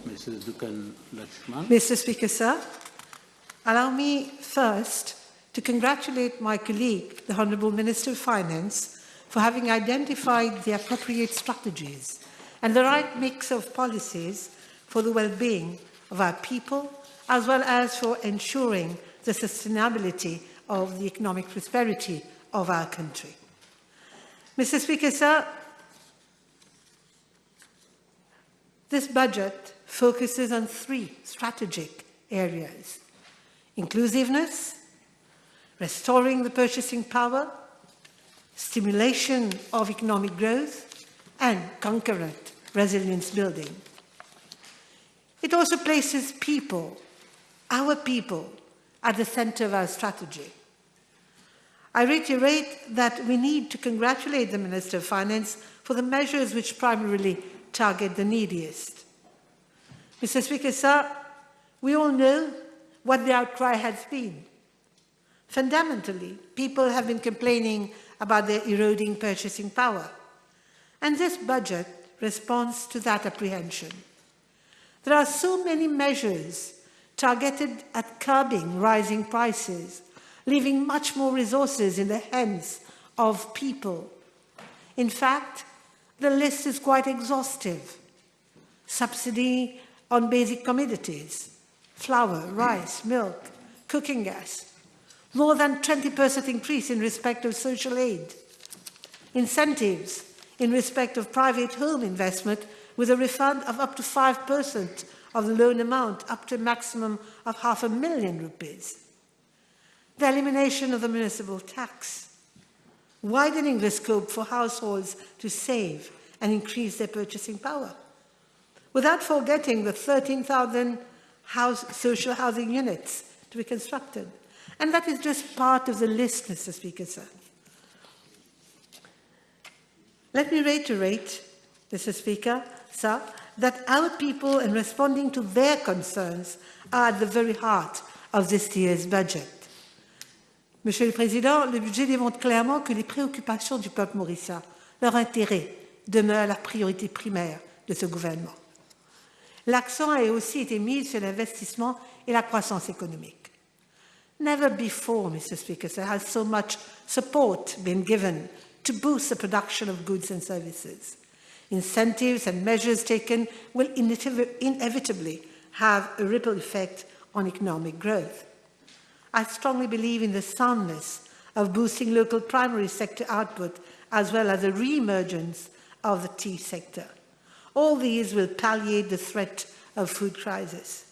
Mrs. Dookun-Luchoomun. Mr. Speaker, sir, allow me first to congratulate my colleague, the Honourable Minister of Finance, for having identified the appropriate strategies and the right mix of policies for the well-being of our people, as well as for ensuring the sustainability of the economic prosperity of our country. Mr. Speaker, sir, this budget focuses on three strategic areas: inclusiveness, restoring the purchasing power, stimulation of economic growth, and concurrent resilience building. It also places people, our people, at the center of our strategy. I reiterate that we need to congratulate the Minister of Finance for the measures which primarily target the neediest. Mr. Speaker, sir, we all know what the outcry has been. Fundamentally, people have been complaining about their eroding purchasing power, and this budget responds to that apprehension. There are so many measures targeted at curbing rising prices, leaving much more resources in the hands of people. In fact, the list is quite exhaustive. Subsidy on basic commodities, flour, rice, milk, cooking gas, more than 20% increase in respect of social aid, incentives in respect of private home investment with a refund of up to 5% of the loan amount, up to a maximum of ₹500,000 rupees, the elimination of the municipal tax, widening the scope for households to save and increase their purchasing power, without forgetting the 13,000 social housing units to be constructed. And that is just part of the list, Mr. Speaker, sir. Let me reiterate, Mr. Speaker, sir, that our people, in responding to their concerns, are at the very heart of this year's budget. Monsieur le Président, le budget démontre clairement que les préoccupations du peuple mauricien, leur intérêt, demeurent la priorité primaire de ce gouvernement. L'accent a aussi été mis sur l'investissement et la croissance économique. Never before, Mr. Speaker, sir, has so much support been given to boost the production of goods and services. Incentives and measures taken will inevitably have a ripple effect on economic growth. I strongly believe in the soundness of boosting local primary sector output as well as the re-emergence of the tea sector. All these will palliate the threat of food crisis.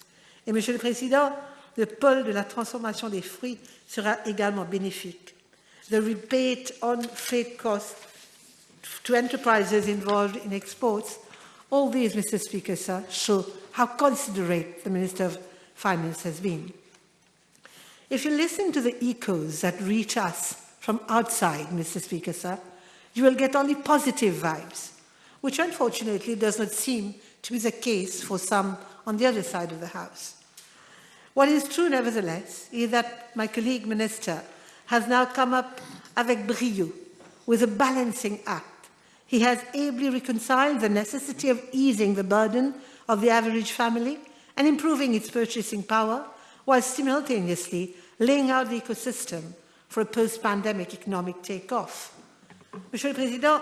Et Monsieur le Président, le pôle de la transformation des fruits sera également bénéfique. The rebate on freight costs to enterprises involved in exports, all these, Mr. Speaker, sir, show how considerate the Minister of Finance has been. If you listen to the echoes that reach us from outside, Mr. Speaker, sir, you will get only positive vibes, which unfortunately does not seem to be the case for some on the other side of the House. What is true, nevertheless, is that my colleague Minister has now come up avec brio with a balancing act. He has ably reconciled the necessity of easing the burden of the average family and improving its purchasing power, while simultaneously laying out the ecosystem for a post-pandemic economic take-off. Monsieur le Président,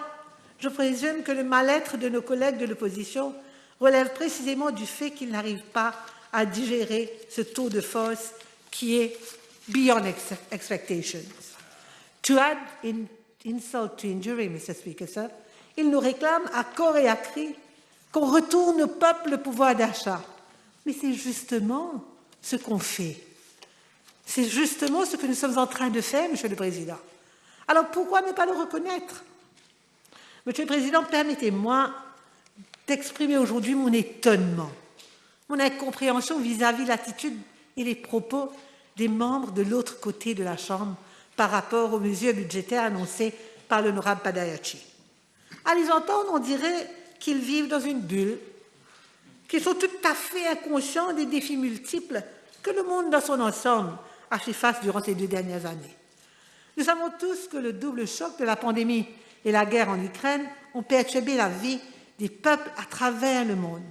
je présume que le mal-être de nos collègues de l'opposition relève précisément du fait qu'ils n'arrivent pas à digérer ce tour de force qui est beyond expectations. To add insult to injury, Mr. Speaker, sir, ils nous réclament à corps et à cri qu'on retourne au peuple le pouvoir d'achat. Mais c'est justement ce qu'on fait. C'est justement ce que nous sommes en train de faire, Monsieur le Président. Alors pourquoi ne pas le reconnaître? Monsieur le Président, permettez-moi d'exprimer aujourd'hui mon étonnement, mon incompréhension vis-à-vis de l'attitude et les propos des membres de l'autre côté de la Chambre par rapport aux mesures budgétaires annoncées par l'honorable Padayachi. À les entendre, on dirait qu'ils vivent dans une bulle, qu'ils sont tout à fait inconscients des défis multiples que le monde dans son ensemble a fait face durant ces 2 dernières années. Nous savons tous que le double choc de la pandémie et la guerre en Ukraine ont perturbé la vie des peuples à travers le monde.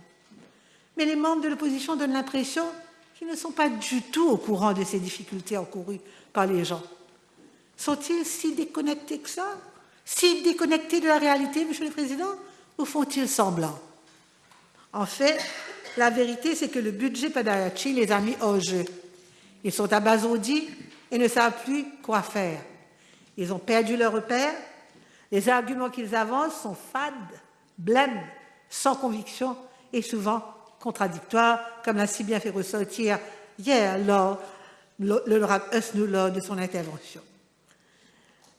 Mais les membres de l'opposition donnent l'impression qu'ils ne sont pas du tout au courant de ces difficultés encourues par les gens. Sont-ils si déconnectés que ça? Si déconnectés de la réalité, Monsieur le Président? Ou font-ils semblant? En fait, la vérité, c'est que le budget Padayachi les a mis hors jeu. Ils sont abasourdis et ne savent plus quoi faire. Ils ont perdu leur repère. Les arguments qu'ils avancent sont fades, blêmes, sans conviction et souvent contradictoires, comme l'a si bien fait ressortir hier l'honorable Usnu lors de son intervention.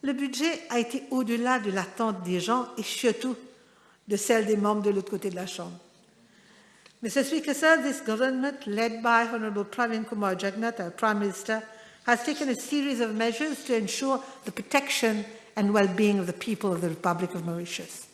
Le budget a été au-delà de l'attente des gens et surtout de celle des membres de l'autre côté de la Chambre. Mr. Speaker, sir, this government, led by Honourable Pravin Kumar Jagannath, our Prime Minister, has taken a series of measures to ensure the protection and well-being of the people of the Republic of Mauritius.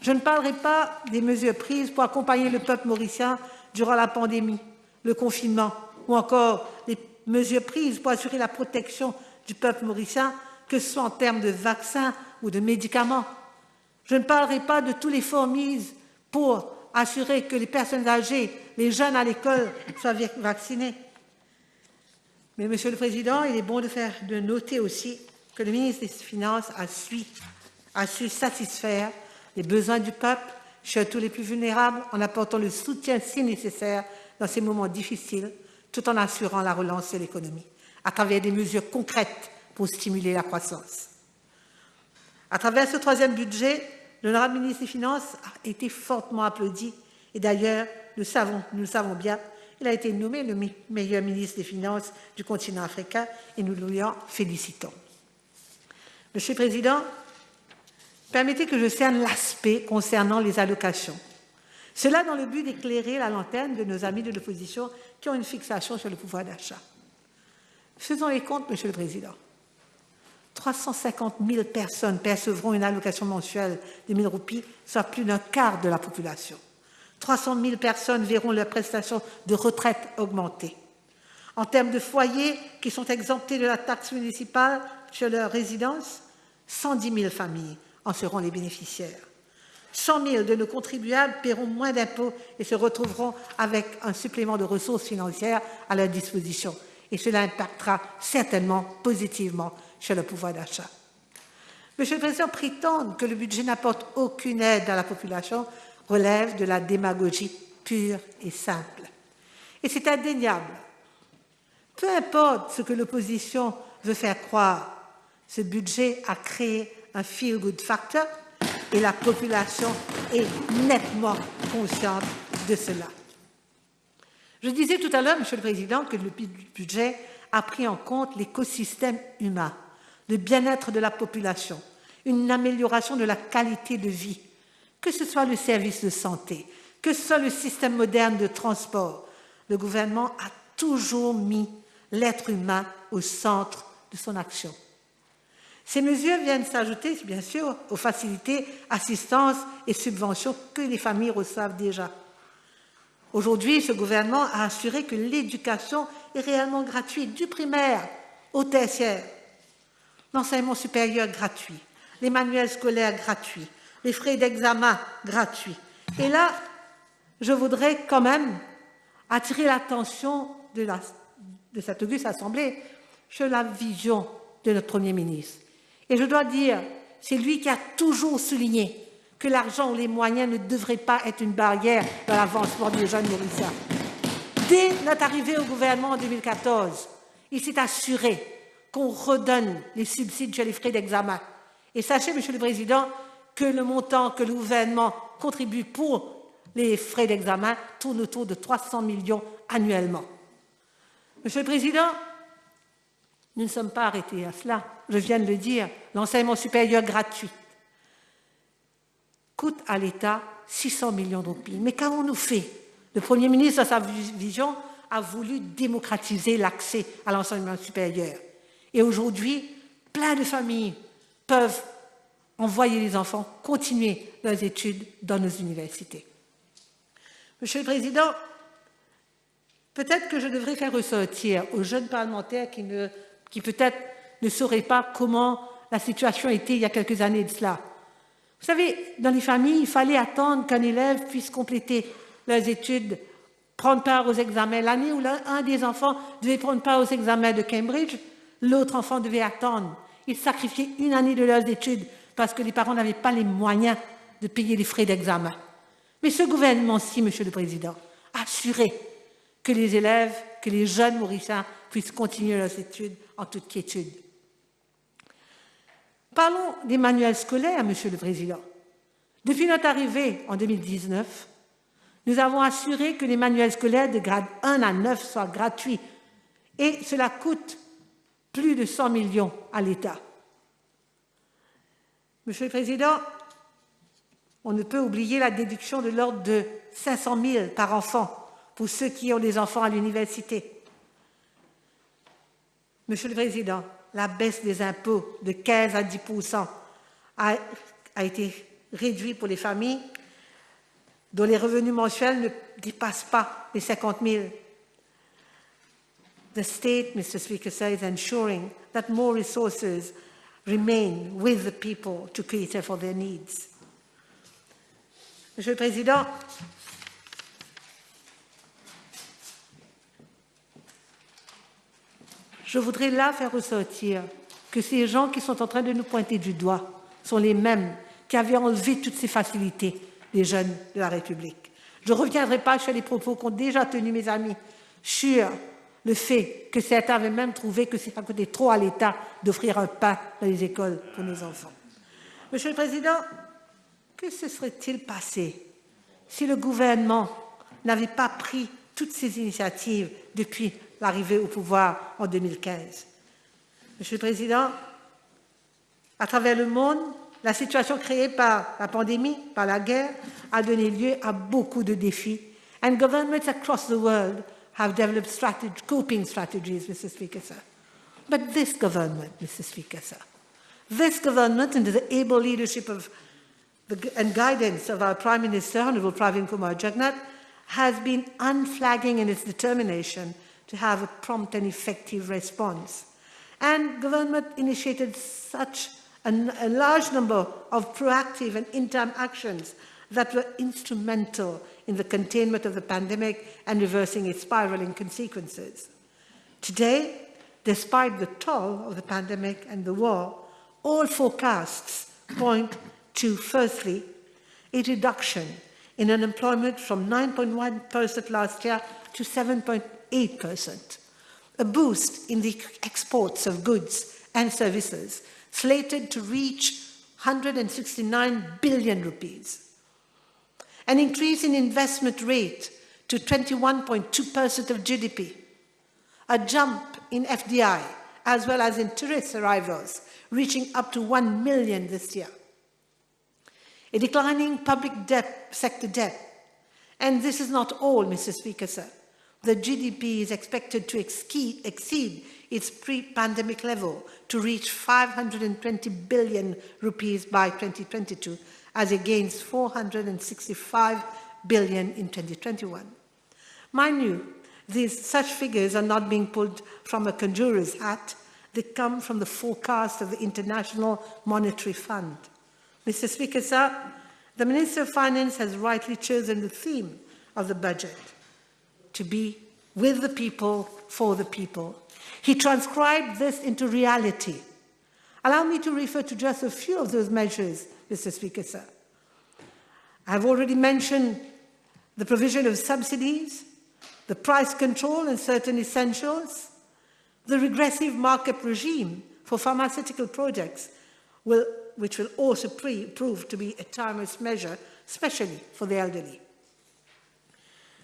Je ne parlerai pas des mesures prises pour accompagner le peuple mauricien durant la pandémie, le confinement, ou encore les mesures prises pour assurer la protection du peuple mauricien, que ce soit en termes de vaccins ou de médicaments. Je ne parlerai pas de tous les efforts mis pour assurer que les personnes âgées, les jeunes à l'école soient vaccinés. Mais, Monsieur le Président, il est bon de noter aussi que le ministre des Finances a su satisfaire les besoins du peuple, surtout les plus vulnérables, en apportant le soutien si nécessaire dans ces moments difficiles, tout en assurant la relance de l'économie, à travers des mesures concrètes pour stimuler la croissance. À travers ce troisième budget, l'honorable ministre des Finances a été fortement applaudi et d'ailleurs, nous le savons bien, il a été nommé le meilleur ministre des Finances du continent africain et nous lui en félicitons. Monsieur le Président, permettez que je cerne l'aspect concernant les allocations. Cela dans le but d'éclairer la lanterne de nos amis de l'opposition qui ont une fixation sur le pouvoir d'achat. Faisons les comptes, Monsieur le Président. 350 000 personnes percevront une allocation mensuelle de 1 000 roupies, soit plus d'un quart de la population. 300 000 personnes verront leurs prestations de retraite augmenter. En termes de foyers qui sont exemptés de la taxe municipale sur leur résidence, 110 000 familles en seront les bénéficiaires. 100 000 de nos contribuables paieront moins d'impôts et se retrouveront avec un supplément de ressources financières à leur disposition. Et cela impactera certainement positivement sur le pouvoir d'achat. Monsieur le Président, prétendre que le budget n'apporte aucune aide à la population relève de la démagogie pure et simple. Et c'est indéniable. Peu importe ce que l'opposition veut faire croire, ce budget a créé un feel-good factor et la population est nettement consciente de cela. Je disais tout à l'heure, Monsieur le Président, que le budget a pris en compte l'écosystème humain, le bien-être de la population, une amélioration de la qualité de vie, que ce soit le service de santé, que ce soit le système moderne de transport. Le gouvernement a toujours mis l'être humain au centre de son action. Ces mesures viennent s'ajouter, bien sûr, aux facilités, assistances et subventions que les familles reçoivent déjà. Aujourd'hui, ce gouvernement a assuré que l'éducation est réellement gratuite, du primaire au tertiaire. L'enseignement supérieur gratuit, les manuels scolaires gratuits, les frais d'examen gratuits. Et là, je voudrais quand même attirer l'attention de cette auguste Assemblée sur la vision de notre Premier ministre. Et je dois dire, c'est lui qui a toujours souligné que l'argent ou les moyens ne devraient pas être une barrière dans l'avancement des jeunes mauriciens. Dès notre arrivée au gouvernement en 2014, il s'est assuré qu'on redonne les subsides sur les frais d'examen. Et sachez, Monsieur le Président, que le montant que le gouvernement contribue pour les frais d'examen tourne autour de 300 millions annuellement. Monsieur le Président, nous ne sommes pas arrêtés à cela. Je viens de le dire, l'enseignement supérieur gratuit coûte à l'État 600 millions de roupies. Mais qu'avons-nous fait? Le Premier ministre, dans sa vision, a voulu démocratiser l'accès à l'enseignement supérieur. Et aujourd'hui, plein de familles peuvent envoyer les enfants continuer leurs études dans nos universités. Monsieur le Président, peut-être que je devrais faire ressortir aux jeunes parlementaires qui peut-être ne sauraient pas comment la situation était il y a quelques années de cela. Vous savez, dans les familles, il fallait attendre qu'un élève puisse compléter leurs études prendre part aux examens. L'année où un des enfants devait prendre part aux examens de Cambridge, l'autre enfant devait attendre. Ils sacrifiaient une année de leurs études parce que les parents n'avaient pas les moyens de payer les frais d'examen. Mais ce gouvernement-ci, Monsieur le Président, a assuré que les élèves, que les jeunes Mauriciens puissent continuer leurs études en toute quiétude. Parlons des manuels scolaires, Monsieur le Président. Depuis notre arrivée en 2019, nous avons assuré que les manuels scolaires de grade 1 à 9 soient gratuits et cela coûte plus de 100 millions à l'État. Monsieur le Président, on ne peut oublier la déduction de l'ordre de 500 000 par enfant pour ceux qui ont des enfants à l'université. Monsieur le Président, la baisse des impôts de 15 à 10% a été réduite pour les familles dont les revenus mensuels ne dépassent pas les 50 000. The state, Mr. Speaker, is ensuring that more resources remain with the people to cater for their needs. Monsieur le Président, je voudrais là faire ressortir que ces gens qui sont en train de nous pointer du doigt sont les mêmes qui avaient enlevé toutes ces facilités des jeunes de la République. Je ne reviendrai pas sur les propos qu'ont déjà tenus mes amis sur le fait que certains avaient même trouvé que ça coûtait trop à l'État d'offrir un pain dans les écoles pour nos enfants. Monsieur le Président, que se serait-il passé si le gouvernement n'avait pas pris toutes ces initiatives depuis l'arrivée au pouvoir en 2015? Monsieur le Président, à travers le monde, la situation créée par la pandémie, par la guerre, a donné lieu à beaucoup de défis, and governments across the world have developed coping strategies, Mr. Speaker, sir. But this government, Mr. Speaker, sir, this government, under the able leadership of and guidance of our Prime Minister, Honourable Pravin Kumar Jagannath, has been unflagging in its determination to have a prompt and effective response. And government initiated such a large number of proactive and in-time actions that were instrumental in the containment of the pandemic and reversing its spiraling consequences. Today, despite the toll of the pandemic and the war, all forecasts point to, firstly, a reduction in unemployment from 9.1% last year to 7.8%, a boost in the exports of goods and services slated to reach 169 billion rupees, an increase in investment rate to 21.2% of GDP, a jump in FDI as well as in tourist arrivals reaching up to 1 million this year, a declining public sector debt. And this is not all, Mr. Speaker, sir. The GDP is expected to exceed its pre-pandemic level to reach 520 billion rupees by 2022, as against 465 billion in 2021. Mind you, such figures are not being pulled from a conjurer's hat. They come from the forecast of the International Monetary Fund. Mr. Speaker, sir, the Minister of Finance has rightly chosen the theme of the budget to be with the people, for the people. He transcribed this into reality. Allow me to refer to just a few of those measures, Mr. Speaker, sir. I have already mentioned the provision of subsidies, the price control in certain essentials, the regressive markup regime for pharmaceutical products, which will also prove to be a timeless measure, especially for the elderly.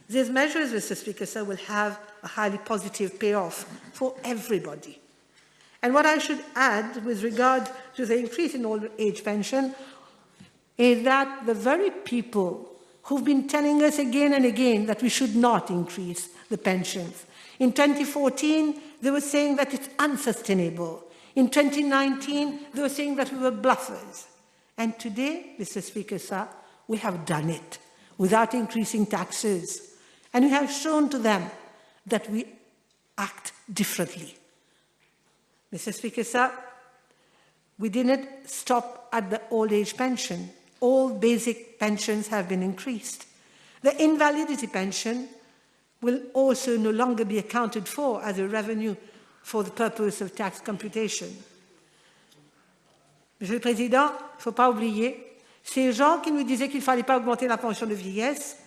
These measures, Mr. Speaker, sir, will have a highly positive payoff for everybody. And what I should add with regard to the increase in old age pension is that the very people who've been telling us again and again that we should not increase the pensions. In 2014, they were saying that it's unsustainable. In 2019, they were saying that we were bluffers. And today, Mr. Speaker, sir, we have done it without increasing taxes. And we have shown to them that we act differently. Mr. Speaker, sir, we didn't stop at the old age pension. All basic pensions have been increased. The invalidity pension will also no longer be accounted for as a revenue for the purpose of tax computation. Monsieur le Président, il ne faut pas oublier ces gens qui nous disaient qu'il ne fallait pas augmenter la pension de vieillesse.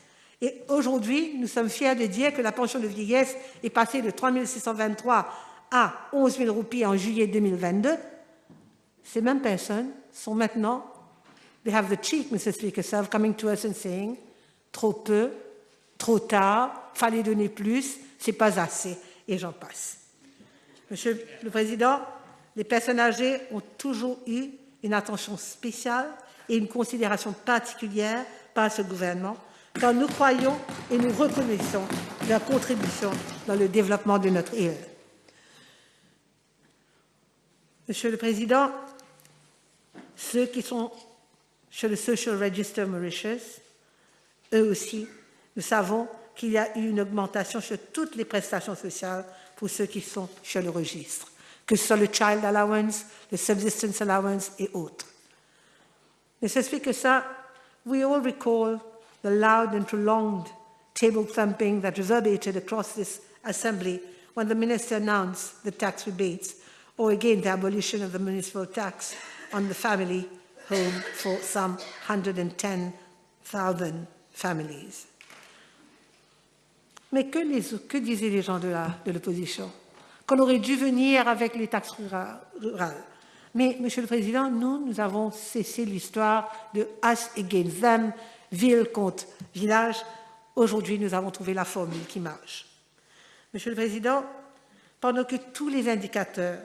Et aujourd'hui, nous sommes fiers de dire que la pension de vieillesse est passée de 3 623 à 11 000 roupies en juillet 2022. Ces mêmes personnes sont maintenant, they have the cheek, Mr. Speaker, of coming to us and saying, trop peu, trop tard, fallait donner plus, c'est pas assez, et j'en passe. Monsieur le Président, les personnes âgées ont toujours eu une attention spéciale et une considération particulière par ce gouvernement, car nous croyons et nous reconnaissons leur contribution dans le développement de notre île. Monsieur le Président, ceux qui sont sur le Social Register Mauritius, eux aussi, nous savons qu'il y a eu une augmentation sur toutes les prestations sociales pour ceux qui sont sur le registre, que ce soit le Child Allowance, le Subsistence Allowance et autres. Mr. Speaker, sir, we all recall the loud and prolonged table thumping that reverberated across this assembly when the minister announced the tax rebates, or again the abolition of the municipal tax on the family home for some 110,000 families. Mais que disaient les gens de l'opposition? Qu'on aurait dû venir avec les taxes rurales. Mais, Monsieur le Président, nous avons cessé l'histoire de us against them, ville contre village. Aujourd'hui, nous avons trouvé la formule qui marche. Monsieur le Président, pendant que tous les indicateurs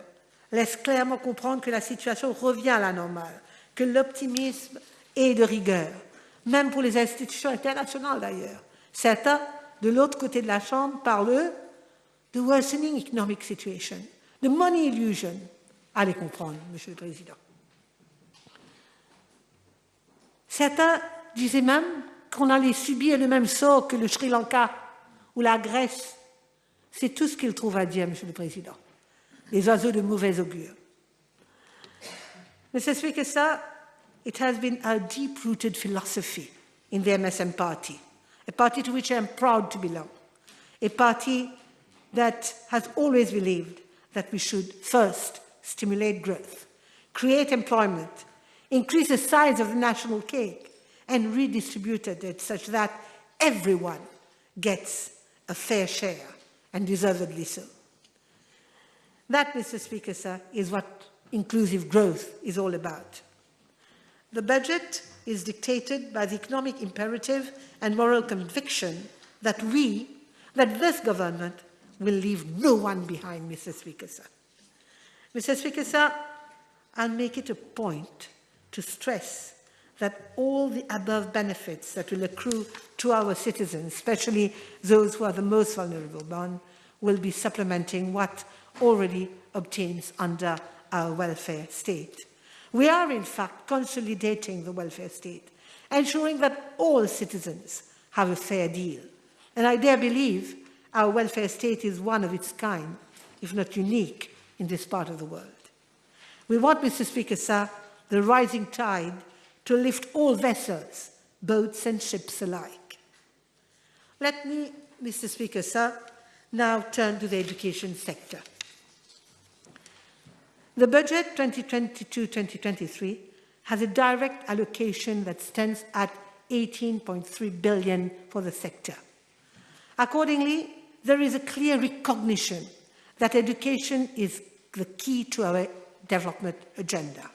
laissent clairement comprendre que la situation revient à la normale, que l'optimisme est de rigueur, même pour les institutions internationales d'ailleurs. Certains, de l'autre côté de la Chambre, parlent de worsening economic situation, de money illusion. Allez comprendre, Monsieur le Président. Certains disaient même qu'on allait subir le même sort que le Sri Lanka ou la Grèce. C'est tout ce qu'ils trouvent à dire, Monsieur le Président. Les oiseaux de mauvais augure. Mr. Speaker, sir, it has been a deep-rooted philosophy in the MSM party, a party to which I am proud to belong, a party that has always believed that we should first stimulate growth, create employment, increase the size of the national cake, and redistribute it such that everyone gets a fair share, and deservedly so. That, Mr. Speaker, sir, is what inclusive growth is all about. The budget is dictated by the economic imperative and moral conviction that this government will leave no one behind, Mr. Speaker, sir. Mr. Speaker, sir, I'll make it a point to stress that all the above benefits that will accrue to our citizens, especially those who are the most vulnerable one, will be supplementing what already obtains under our welfare state. We are, in fact, consolidating the welfare state, ensuring that all citizens have a fair deal. And I dare believe our welfare state is one of its kind, if not unique, in this part of the world. We want, Mr. Speaker, sir, the rising tide to lift all vessels, boats and ships alike. Let me, Mr. Speaker, sir, now turn to the education sector. The budget 2022-2023 has a direct allocation that stands at 18.3 billion for the sector. Accordingly, there is a clear recognition that education is the key to our development agenda.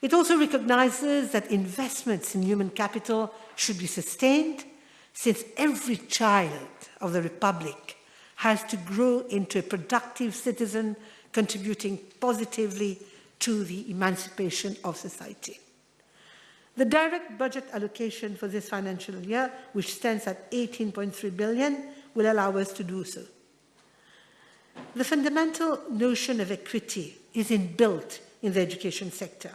It also recognizes that investments in human capital should be sustained, since every child of the Republic has to grow into a productive citizen, contributing positively to the emancipation of society. The direct budget allocation for this financial year, which stands at 18.3 billion, will allow us to do so. The fundamental notion of equity is inbuilt in the education sector.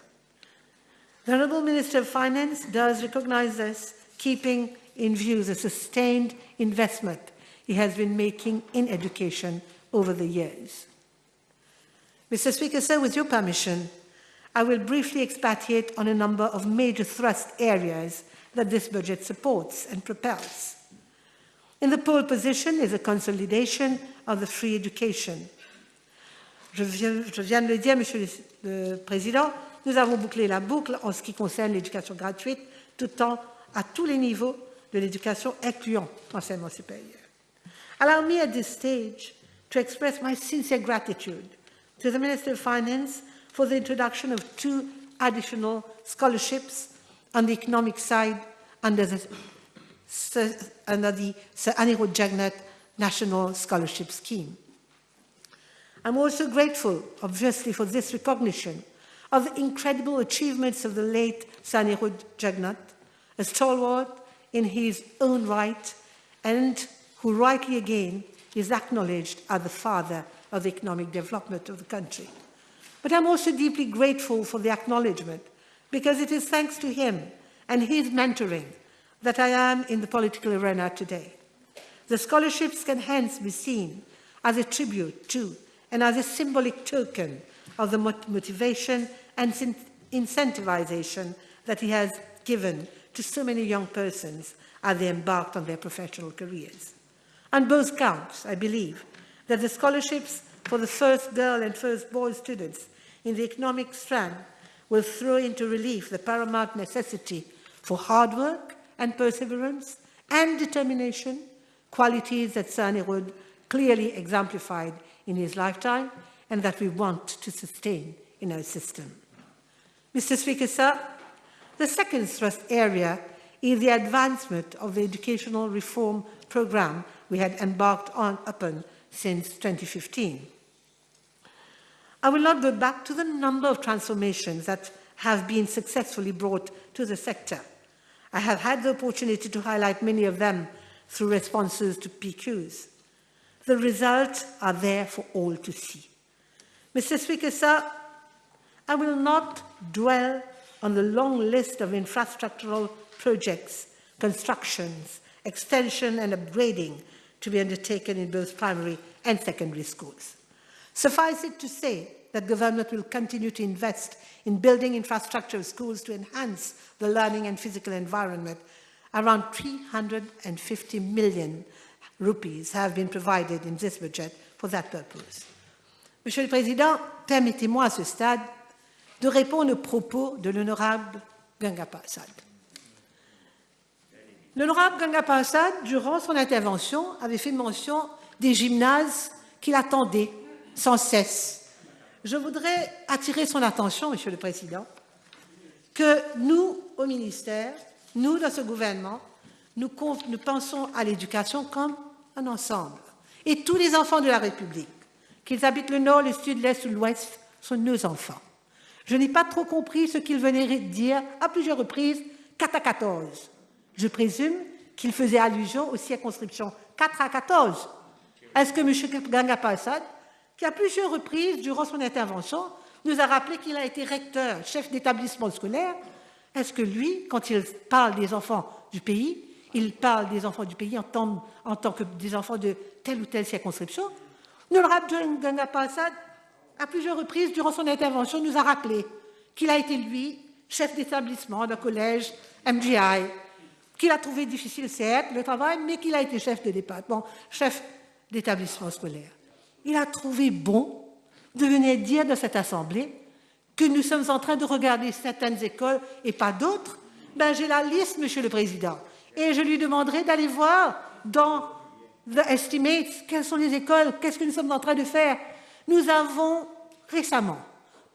The Honourable Minister of Finance does recognise this, keeping in view the sustained investment he has been making in education over the years. Mr. Speaker, sir, with your permission, I will briefly expatiate on a number of major thrust areas that this budget supports and propels. In the pole position is a consolidation of the free education. Je viens de le dire, Monsieur le Président, nous avons bouclé la boucle en ce qui concerne l'éducation gratuite, tout en à tous les niveaux de l'éducation, incluant l'enseignement supérieur. Allow me at this stage to express my sincere gratitude to the Minister of Finance for the introduction of 2 additional scholarships on the economic side under the Sir Anirudh Jagannath National Scholarship Scheme. I'm also grateful, obviously, for this recognition of the incredible achievements of the late Sir Anirudh Jagannath, a stalwart in his own right, and who rightly again is acknowledged as the father of the economic development of the country. But I'm also deeply grateful for the acknowledgement, because it is thanks to him and his mentoring that I am in the political arena today. The scholarships can hence be seen as a tribute to and as a symbolic token of the motivation and incentivization that he has given to so many young persons as they embarked on their professional careers. On both counts, I believe that the scholarships for the first girl and first boy students in the economic strand will throw into relief the paramount necessity for hard work and perseverance and determination, qualities that Sir Anirudh clearly exemplified in his lifetime and that we want to sustain in our system. Mr. Speaker, sir, the second thrust area is the advancement of the educational reform program we had embarked upon since 2015. I will not go back to the number of transformations that have been successfully brought to the sector. I have had the opportunity to highlight many of them through responses to PQs. The results are there for all to see. Mr. Speaker, sir, I will not dwell on the long list of infrastructural projects, constructions, extension and upgrading to be undertaken in both primary and secondary schools. Suffice it to say that government will continue to invest in building infrastructure of schools to enhance the learning and physical environment. Around 350 million rupees have been provided in this budget for that purpose. Monsieur le Président, permettez-moi à ce stade de répondre aux propos de l'honorable Gungapersad. L'honorable Gungapersad, durant son intervention, avait fait mention des gymnases qu'il attendait sans cesse. Je voudrais attirer son attention, Monsieur le Président, que nous, au ministère, nous, dans ce gouvernement, nous pensons à l'éducation comme un ensemble. Et tous les enfants de la République, qu'ils habitent le nord, le sud, l'est ou l'ouest, sont nos enfants. Je n'ai pas trop compris ce qu'il venait de dire à plusieurs reprises, 4 à 14. Je présume qu'il faisait allusion aux circonscriptions 4 à 14. Est-ce que M. Gungapersad, qui à plusieurs reprises, durant son intervention, nous a rappelé qu'il a été recteur, chef d'établissement scolaire, est-ce que lui, quand il parle des enfants du pays, il parle des enfants du pays en tant que des enfants de telle ou telle circonscription? L'honorable Gungapersad, à plusieurs reprises, durant son intervention, nous a rappelé qu'il a été, lui, chef d'établissement d'un collège MGI, qu'il a trouvé difficile, certes, le travail, mais qu'il a été chef de département, chef d'établissement scolaire. Il a trouvé bon de venir dire dans cette Assemblée que nous sommes en train de regarder certaines écoles et pas d'autres. Ben, j'ai la liste, Monsieur le Président, et je lui demanderai d'aller voir dans The Estimates quelles sont les écoles, qu'est-ce que nous sommes en train de faire. Nous avons récemment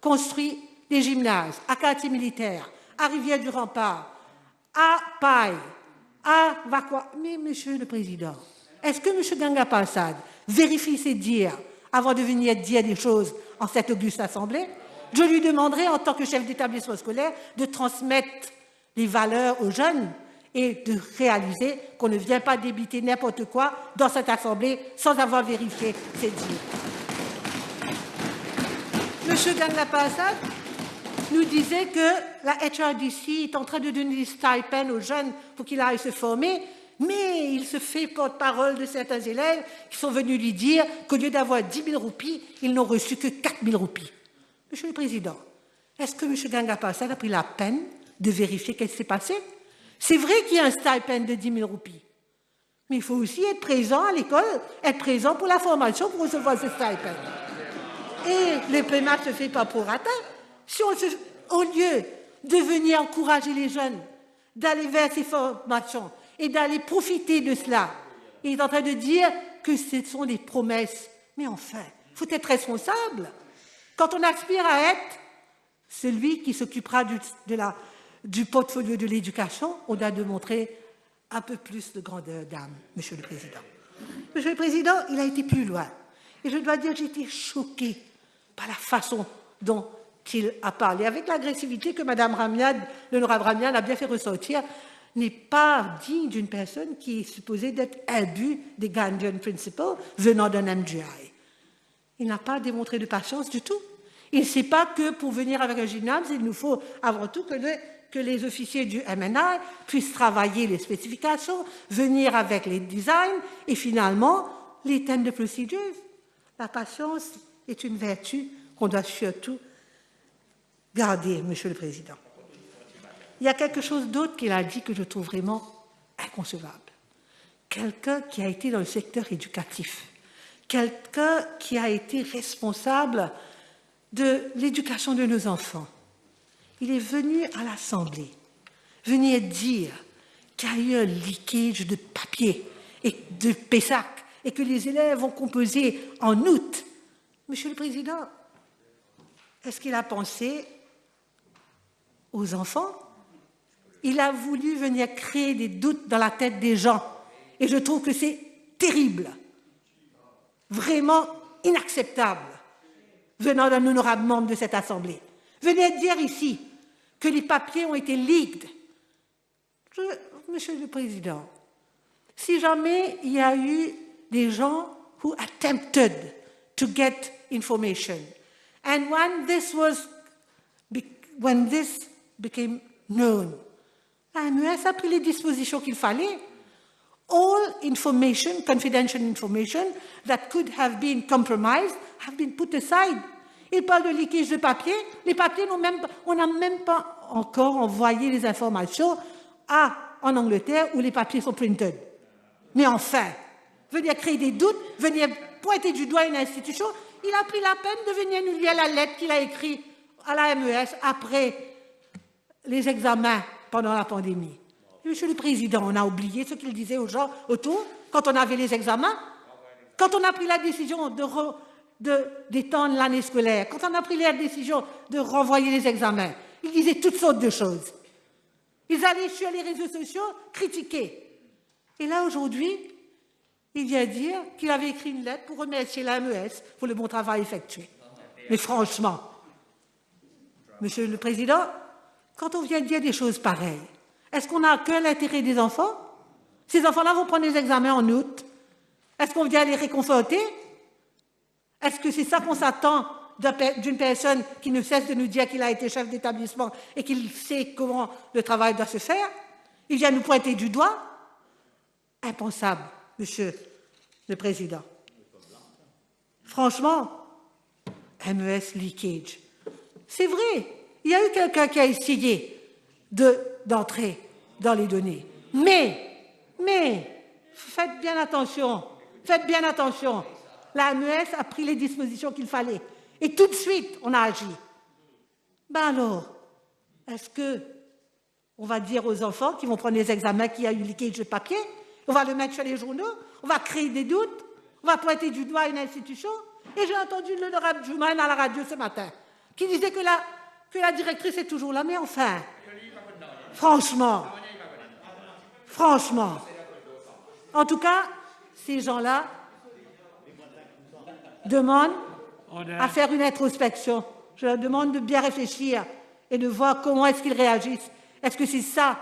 construit des gymnases à quartier militaire, à Rivière-du-Rempart, à Paille, à Vacqua. Mais, Monsieur le Président, est-ce que M. Gungapersad vérifie ses dires avant de venir dire des choses en cette auguste assemblée? Je lui demanderai, en tant que chef d'établissement scolaire, de transmettre les valeurs aux jeunes et de réaliser qu'on ne vient pas débiter n'importe quoi dans cette assemblée sans avoir vérifié ses dires. M. Gungapersad nous disait que la HRDC est en train de donner des stipends aux jeunes pour qu'ils aillent se former, mais il se fait porte-parole de certains élèves qui sont venus lui dire qu'au lieu d'avoir 10 000 roupies, ils n'ont reçu que 4 000 roupies. Monsieur le Président, est-ce que M. Gungapersad a pris la peine de vérifier ce qui s'est passé? C'est vrai qu'il y a un stipend de 10 000 roupies, Mais il faut aussi être présent à l'école, être présent pour la formation pour recevoir ce stipend. Et le paiement ne se fait pas pour atteindre. Si au lieu de venir encourager les jeunes, d'aller vers ces formations et d'aller profiter de cela, il est en train de dire que ce sont des promesses. Mais enfin, il faut être responsable. Quand on aspire à être celui qui s'occupera du portfolio de l'éducation, on doit démontrer un peu plus de grandeur d'âme, Monsieur le Président. Monsieur le Président, il a été plus loin. Et je dois dire que j'ai été choquée par la façon dont il a parlé, avec l'agressivité que Mme Ramiad, l'honorable Ramiad, a bien fait ressortir, n'est pas digne d'une personne qui est supposée d'être imbue des Gandhian Principles venant d'un MGI. Il n'a pas démontré de patience du tout. Il ne sait pas que pour venir avec un gymnase, il nous faut avant tout que les officiers du MNI puissent travailler les spécifications, venir avec les designs et finalement les thèmes de procédure. La patience est une vertu qu'on doit surtout garder, Monsieur le Président. Il y a quelque chose d'autre qu'il a dit que je trouve vraiment inconcevable. Quelqu'un qui a été dans le secteur éducatif, quelqu'un qui a été responsable de l'éducation de nos enfants. Il est venu à l'Assemblée, venir dire qu'il y a eu un leakage de papier et de PSAC et que les élèves ont composé en août. Monsieur le Président, est-ce qu'il a pensé aux enfants? Il a voulu venir créer des doutes dans la tête des gens. Et je trouve que c'est terrible, vraiment inacceptable, venant d'un honorable membre de cette Assemblée. Venez dire ici que les papiers ont été leaked. Monsieur le Président, si jamais il y a eu des gens who attempted to get information, and when this became known, la MES a pris les dispositions qu'il fallait. All information, confidential information, that could have been compromised, have been put aside. Il parle de leakage de papier. Les papiers, on n'a même pas encore envoyé les informations en Angleterre où les papiers sont printed. Mais enfin, venir créer des doutes, venir pointer du doigt une institution, il a pris la peine de venir nous lire la lettre qu'il a écrite à la MES après les examens pendant la pandémie. Monsieur le Président, on a oublié ce qu'il disait aux gens autour quand on avait les examens, quand on a pris la décision d'étendre l'année scolaire, quand on a pris la décision de renvoyer les examens. Ils disaient toutes sortes de choses. Ils allaient sur les réseaux sociaux critiquer. Et là, aujourd'hui, il vient dire qu'il avait écrit une lettre pour remercier la MES pour le bon travail effectué. Mais franchement, Monsieur le Président, quand on vient dire des choses pareilles, est-ce qu'on n'a que l'intérêt des enfants? Ces enfants-là vont prendre des examens en août. Est-ce qu'on vient les réconforter? Est-ce que c'est ça qu'on s'attend d'une personne qui ne cesse de nous dire qu'il a été chef d'établissement et qu'il sait comment le travail doit se faire? Il vient nous pointer du doigt? Impensable, Monsieur le Président. Franchement, MES leakage. C'est vrai, il y a eu quelqu'un qui a essayé d'entrer dans les données. Mais, faites bien attention, La MES a pris les dispositions qu'il fallait. Et tout de suite, on a agi. Ben alors, est-ce qu'on va dire aux enfants qui vont prendre les examens qu'il y a eu leakage de papier? On va le mettre sur les journaux? On va créer des doutes? On va pointer du doigt une institution? Et j'ai entendu l'honorable Gungapersad à la radio ce matin, qui disait que la directrice est toujours là. Mais enfin, franchement, en tout cas, ces gens-là demandent à faire une introspection. Je leur demande de bien réfléchir et de voir comment est-ce qu'ils réagissent. Est-ce que c'est ça,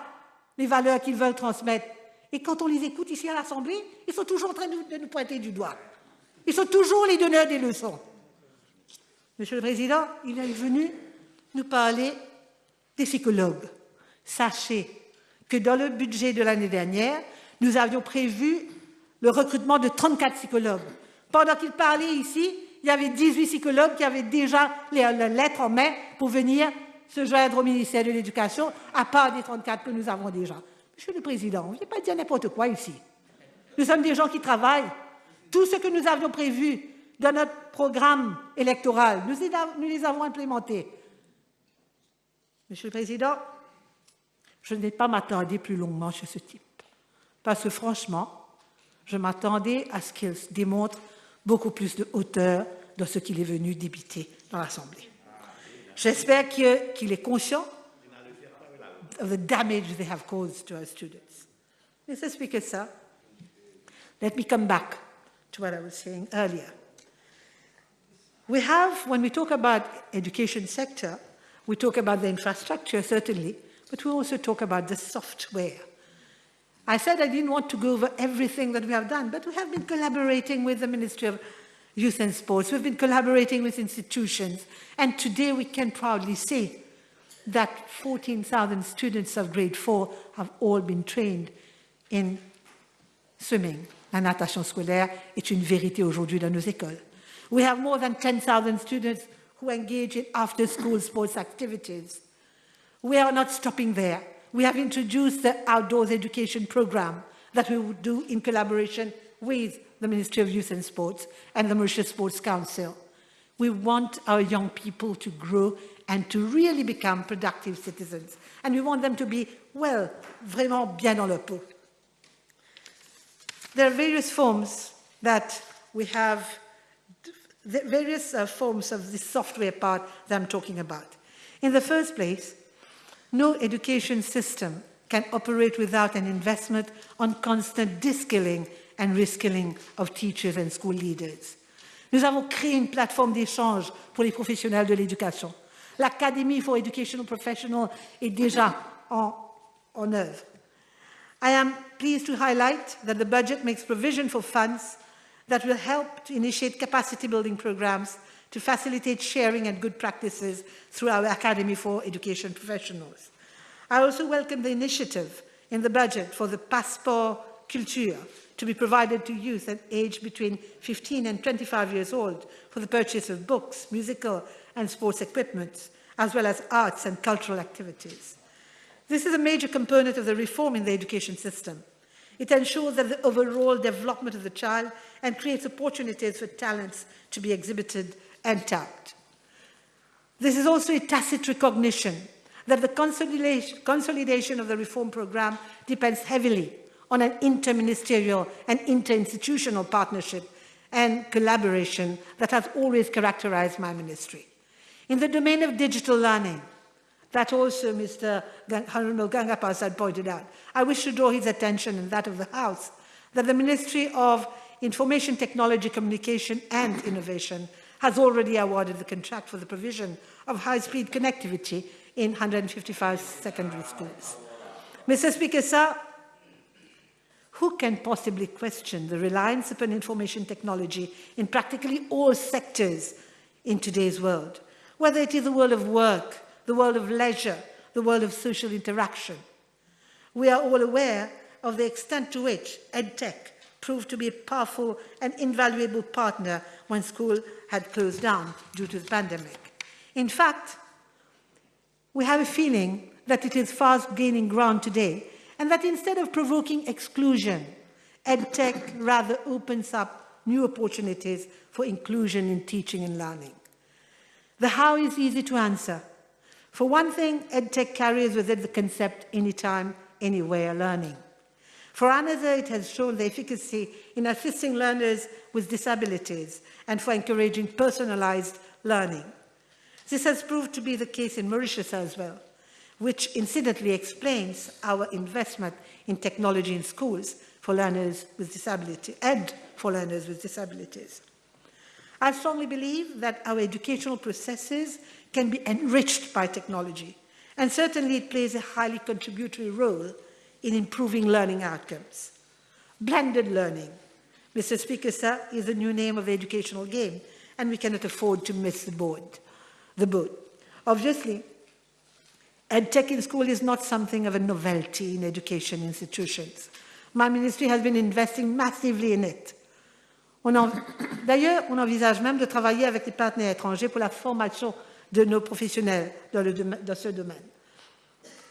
les valeurs qu'ils veulent transmettre? Et quand on les écoute ici à l'Assemblée, ils sont toujours en train de nous pointer du doigt. Ils sont toujours les donneurs des leçons. Monsieur le Président, il est venu nous parler des psychologues. Sachez que dans le budget de l'année dernière, nous avions prévu le recrutement de 34 psychologues. Pendant qu'il parlait ici, il y avait 18 psychologues qui avaient déjà la lettre en main pour venir se joindre au ministère de l'Éducation, à part des 34 que nous avons déjà. Monsieur le Président, on ne vient pas dire n'importe quoi ici. Nous sommes des gens qui travaillent. Tout ce que nous avions prévu dans notre programme électoral, nous les avons implémentés. Monsieur le Président, je n'ai pas m'attarder plus longuement sur ce type, parce que franchement, je m'attendais à ce qu'il démontre beaucoup plus de hauteur dans ce qu'il est venu débiter dans l'Assemblée. J'espère qu'il est conscient of the damage they have caused to our students. Mr. Speaker, sir, let me come back to what I was saying earlier. We have, when we talk about education sector, we talk about the infrastructure, certainly, but we also talk about the software. I said I didn't want to go over everything that we have done, but we have been collaborating with the Ministry of Youth and Sports. We've been collaborating with institutions, and today we can proudly say that 14,000 students of grade 4 have all been trained in swimming. La natation scolaire est une vérité aujourd'hui dans nos écoles. We have more than 10,000 students who engage in after-school sports activities. We are not stopping there. We have introduced the outdoors education program that we would do in collaboration with the Ministry of Youth and Sports and the Mauritius Sports Council. We want our young people to grow and to really become productive citizens. And we want them to be, well, vraiment bien dans leur peau. There are various forms that we have, various forms of the software part that I'm talking about. In the first place, no education system can operate without an investment on constant de-skilling and reskilling of teachers and school leaders. Nous avons créé une plateforme d'échange pour les professionnels de l'éducation. L'Academy for Educational Professionals est déjà en œuvre. I am pleased to highlight that the budget makes provision for funds that will help to initiate capacity building programs to facilitate sharing and good practices through our Academy for Education Professionals. I also welcome the initiative in the budget for the Passeport Culture to be provided to youth at age between 15 and 25 years old for the purchase of books, musical and sports equipment, as well as arts and cultural activities. This is a major component of the reform in the education system. It ensures that the overall development of the child and creates opportunities for talents to be exhibited and tapped. This is also a tacit recognition that the consolidation of the reform program depends heavily on an interministerial and interinstitutional partnership and collaboration that has always characterized my ministry. In the domain of digital learning, that also Mr. Honorable Gungapersad pointed out, I wish to draw his attention and that of the House that the Ministry of Information Technology, Communication and Innovation has already awarded the contract for the provision of high-speed connectivity in 155 secondary schools. Mr. Speaker, sir, who can possibly question the reliance upon information technology in practically all sectors in today's world, whether it is the world of work, the world of leisure, the world of social interaction? We are all aware of the extent to which EdTech proved to be a powerful and invaluable partner when school had closed down due to the pandemic. In fact, we have a feeling that it is fast gaining ground today, and that instead of provoking exclusion, EdTech rather opens up new opportunities for inclusion in teaching and learning. The how is easy to answer. For one thing, EdTech carries with it the concept anytime, anywhere learning. For another, it has shown the efficacy in assisting learners with disabilities and for encouraging personalized learning. This has proved to be the case in Mauritius as well, which incidentally explains our investment in technology in schools for learners with disability and for learners with disabilities. I strongly believe that our educational processes can be enriched by technology, and certainly it plays a highly contributory role in improving learning outcomes. Blended learning, Mr. Speaker, sir, is the new name of the educational game, and we cannot afford to miss the boat. Obviously, EdTech in school is not something of a novelty in education institutions. My ministry has been investing massively in it. D'ailleurs, on envisage même de travailler avec les partenaires étrangers pour la formation de nos professionnels dans ce domaine.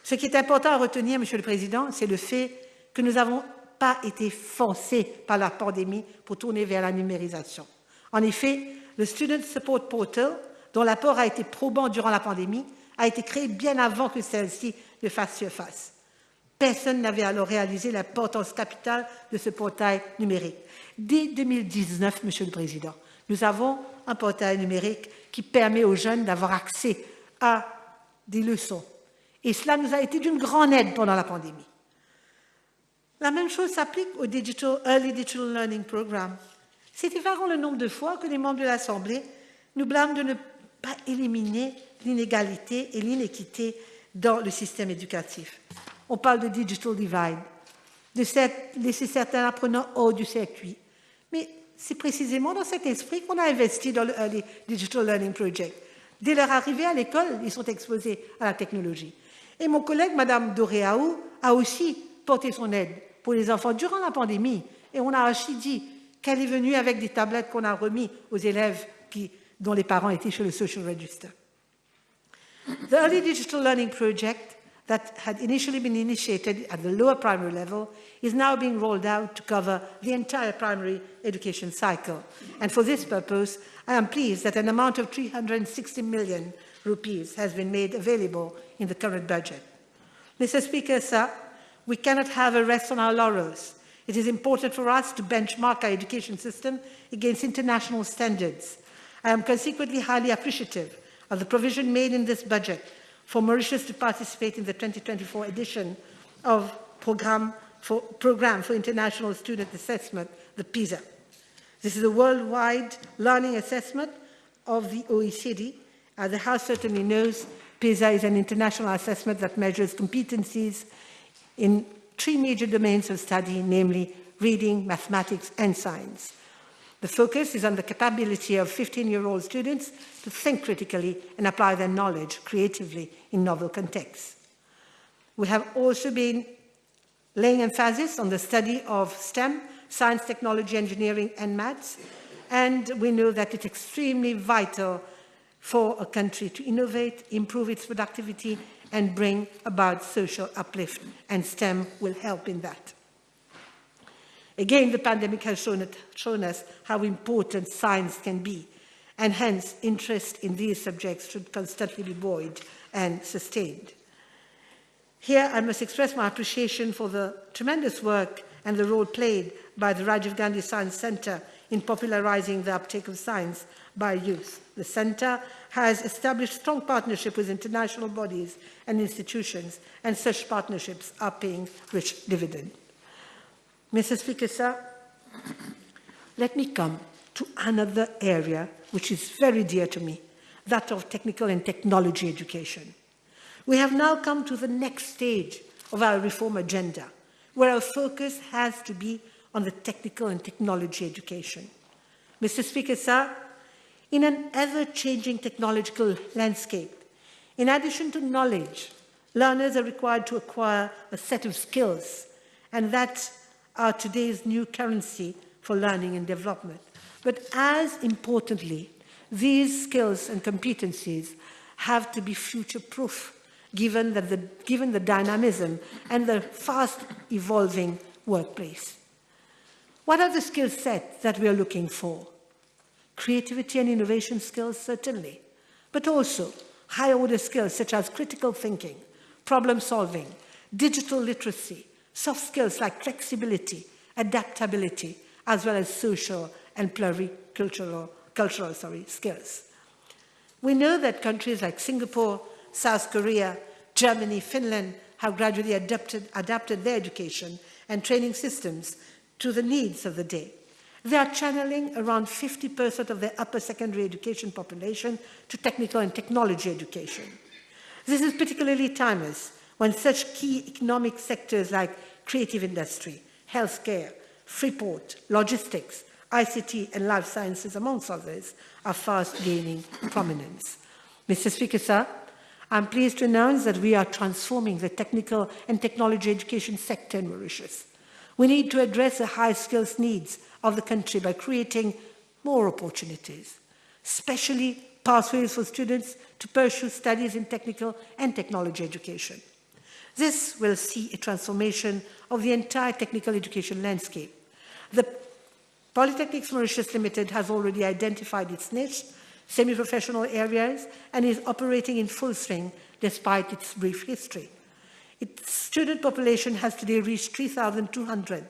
Ce qui est important à retenir, Monsieur le Président, c'est le fait que nous avons pas été forcés par la pandémie pour tourner vers la numérisation. En effet, le Student Support Portal, dont l'apport a été probant durant la pandémie, a été créé bien avant que celle-ci ne fasse surface. Personne n'avait alors réalisé l'importance capitale de ce portail numérique. Dès 2019, Monsieur le Président, nous avons un portail numérique qui permet aux jeunes d'avoir accès à des leçons. Et cela nous a été d'une grande aide pendant la pandémie. La même chose s'applique au Early Digital Learning Programme. C'est effarant le nombre de fois que les membres de l'Assemblée nous blâment de ne pas éliminer l'inégalité et l'inéquité dans le système éducatif. On parle de digital divide, de laisser certains apprenants hors du circuit. Mais c'est précisément dans cet esprit qu'on a investi dans le Early Digital Learning Project. Dès leur arrivée à l'école, ils sont exposés à la technologie. Et mon collègue, Madame Doréaou, a aussi porté son aide pour les enfants durant la pandémie. Et on a aussi dit qu'elle est venue avec des tablettes qu'on a remis aux élèves dont les parents étaient chez le Social Register. The Early Digital Learning Project that had initially been initiated at the lower primary level is now being rolled out to cover the entire primary education cycle. And for this purpose, I am pleased that an amount of 360 million rupees has been made available in the current budget. Mr. Speaker, sir, we cannot have a rest on our laurels. It is important for us to benchmark our education system against international standards. I am consequently highly appreciative of the provision made in this budget for Mauritius to participate in the 2024 edition of Programme for International Student Assessment, the PISA. This is a worldwide learning assessment of the OECD. As the House certainly knows, PISA is an international assessment that measures competencies in 3 major domains of study, namely reading, mathematics, and science. The focus is on the capability of 15-year-old students to think critically and apply their knowledge creatively in novel contexts. We have also been laying emphasis on the study of STEM, science, technology, engineering, and maths, and we know that it's extremely vital for a country to innovate, improve its productivity, and bring about social uplift, and STEM will help in that. Again, the pandemic has shown us how important science can be, and hence interest in these subjects should constantly be buoyed and sustained. Here, I must express my appreciation for the tremendous work and the role played by the Rajiv Gandhi Science Centre in popularizing the uptake of science by youth. The Centre has established strong partnership with international bodies and institutions, and such partnerships are paying rich dividend. Mr. Speaker, sir, let me come to another area which is very dear to me, that of technical and technology education. We have now come to the next stage of our reform agenda, where our focus has to be on the technical and technology education. Mr. Speaker, sir, in an ever-changing technological landscape, in addition to knowledge, learners are required to acquire a set of skills, and that are today's new currency for learning and development. But as importantly, these skills and competencies have to be future-proof, given the dynamism and the fast-evolving workplace. What are the skill sets that we are looking for? Creativity and innovation skills, certainly, but also high-order skills such as critical thinking, problem-solving, digital literacy, soft skills like flexibility, adaptability, as well as social and pluricultural skills. We know that countries like Singapore, South Korea, Germany, Finland have gradually adapted their education and training systems to the needs of the day. They are channeling around 50% of their upper secondary education population to technical and technology education. This is particularly timeless when such key economic sectors like creative industry, healthcare, freeport, logistics, ICT, and life sciences, amongst others, are fast gaining prominence. Mr. Speaker, sir, I'm pleased to announce that we are transforming the technical and technology education sector in Mauritius. We need to address the high skills needs of the country by creating more opportunities, especially pathways for students to pursue studies in technical and technology education. This will see a transformation of the entire technical education landscape. The Polytechnics Mauritius Limited has already identified its niche, semi-professional areas, and is operating in full swing despite its brief history. Its student population has today reached 3,200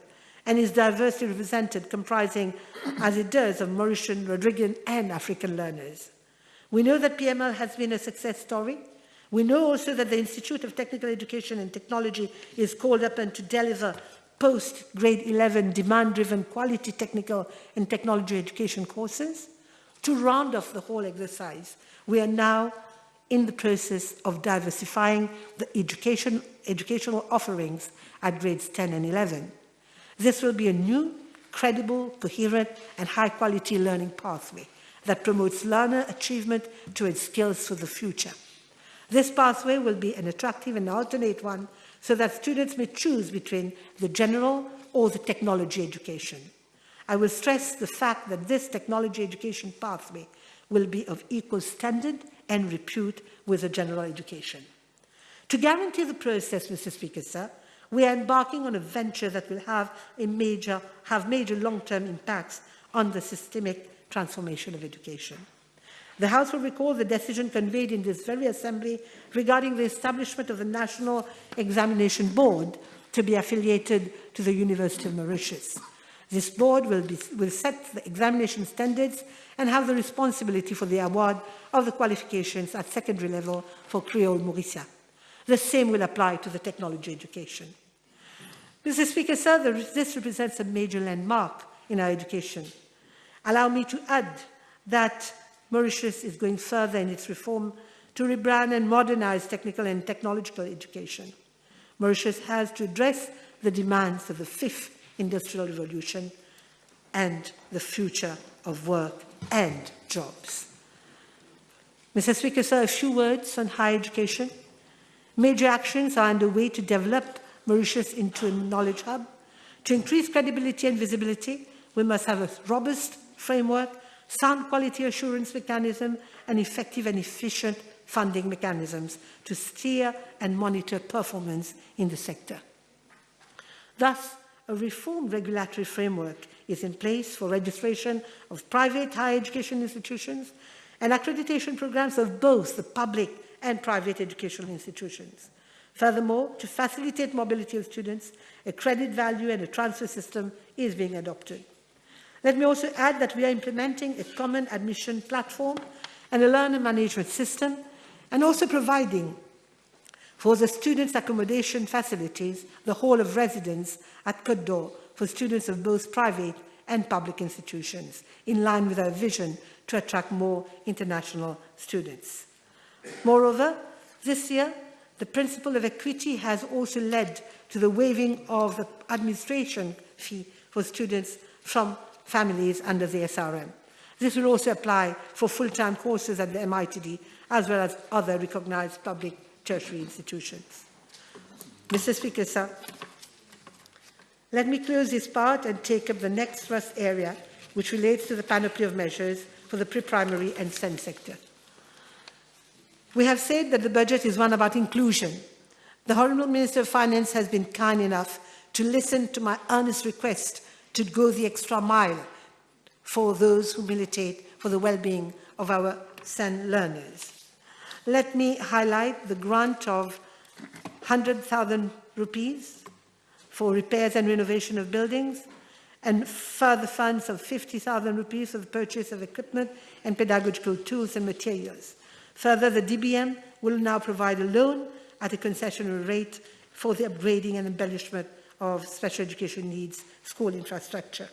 and is diversely represented, comprising, as it does, of Mauritian, Rodriguan, and African learners. We know that PML has been a success story. We know also that the Institute of Technical Education and Technology is called upon to deliver post-grade 11 demand-driven quality technical and technology education courses. To round off the whole exercise, we are now in the process of diversifying the educational offerings at grades 10 and 11. This will be a new, credible, coherent, and high-quality learning pathway that promotes learner achievement towards skills for the future. This pathway will be an attractive and alternate one so that students may choose between the general or the technology education. I will stress the fact that this technology education pathway will be of equal standard and repute with the general education. To guarantee the process, Mr. Speaker, sir, we are embarking on a venture that will have major long-term impacts on the systemic transformation of education. The House will recall the decision conveyed in this very Assembly regarding the establishment of the National Examination Board to be affiliated to the University of Mauritius. This board will set the examination standards and have the responsibility for the award of the qualifications at secondary level for Creole Mauritian. The same will apply to the technology education. Mr. Speaker, sir, this represents a major landmark in our education. Allow me to add that Mauritius is going further in its reform to rebrand and modernize technical and technological education. Mauritius has to address the demands of the fifth industrial revolution and the future of work and jobs. Mr. Speaker, sir, a few words on higher education. Major actions are underway to develop Mauritius into a knowledge hub. To increase credibility and visibility, we must have a robust framework, sound quality assurance mechanism, and effective and efficient funding mechanisms to steer and monitor performance in the sector. Thus, a reformed regulatory framework is in place for registration of private higher education institutions and accreditation programs of both the public and private educational institutions. Furthermore, to facilitate mobility of students, a credit value and a transfer system is being adopted. Let me also add that we are implementing a common admission platform and a learner management system, and also providing for the students' accommodation facilities, the hall of residence at Côte d'Or for students of both private and public institutions, in line with our vision to attract more international students. Moreover, this year, the principle of equity has also led to the waiving of the administration fee for students from families under the SRM. This will also apply for full-time courses at the MITD, as well as other recognized public tertiary institutions. Mr. Speaker, sir, let me close this part and take up the next thrust area, which relates to the panoply of measures for the pre-primary and SEND sector. We have said that the budget is one about inclusion. The Honourable Minister of Finance has been kind enough to listen to my earnest request to go the extra mile for those who militate for the well-being of our SEN learners. Let me highlight the grant of 100,000 rupees for repairs and renovation of buildings, and further funds of 50,000 rupees for the purchase of equipment and pedagogical tools and materials. Further, the DBM will now provide a loan at a concessional rate for the upgrading and embellishment of special education needs school infrastructure.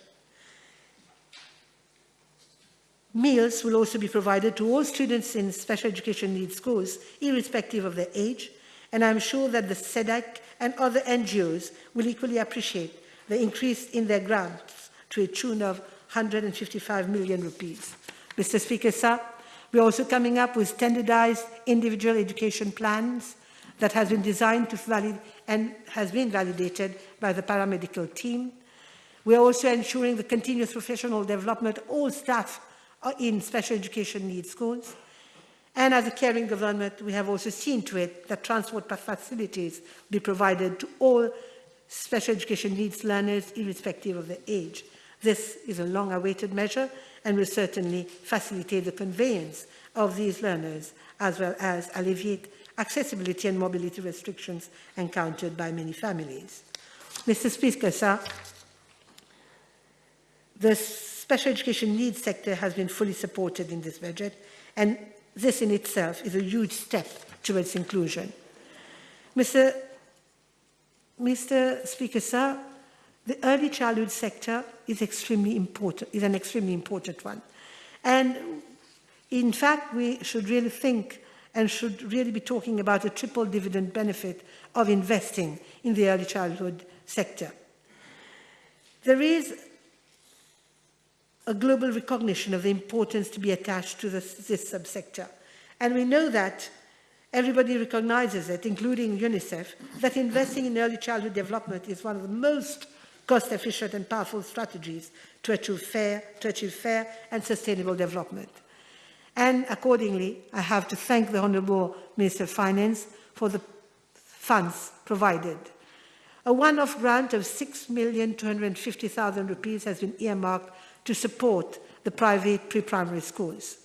Meals will also be provided to all students in special education needs schools, irrespective of their age, and I'm sure that the SEDAC and other NGOs will equally appreciate the increase in their grants to a tune of 155 million rupees. Mr. Speaker, sir, we are also coming up with standardized individual education plans that has been designed to validate and has been validated by the paramedical team. We are also ensuring the continuous professional development of all staff in special education needs schools. And as a caring government, we have also seen to it that transport facilities be provided to all special education needs learners, irrespective of their age. This is a long-awaited measure and will certainly facilitate the conveyance of these learners, as well as alleviate accessibility and mobility restrictions encountered by many families. Mr. Speaker, sir, the special education needs sector has been fully supported in this budget, and this in itself is a huge step towards inclusion. Mr. Speaker, sir, the early childhood sector is an extremely important one. And in fact, we should really think and should really be talking about a triple dividend benefit of investing in the early childhood sector. There is a global recognition of the importance to be attached to this subsector. And we know that everybody recognizes it, including UNICEF, that investing in early childhood development is one of the most cost-efficient and powerful strategies to achieve fair and sustainable development. And accordingly, I have to thank the Honourable Minister of Finance for the funds provided. A one-off grant of 6,250,000 rupees has been earmarked to support the private pre-primary schools.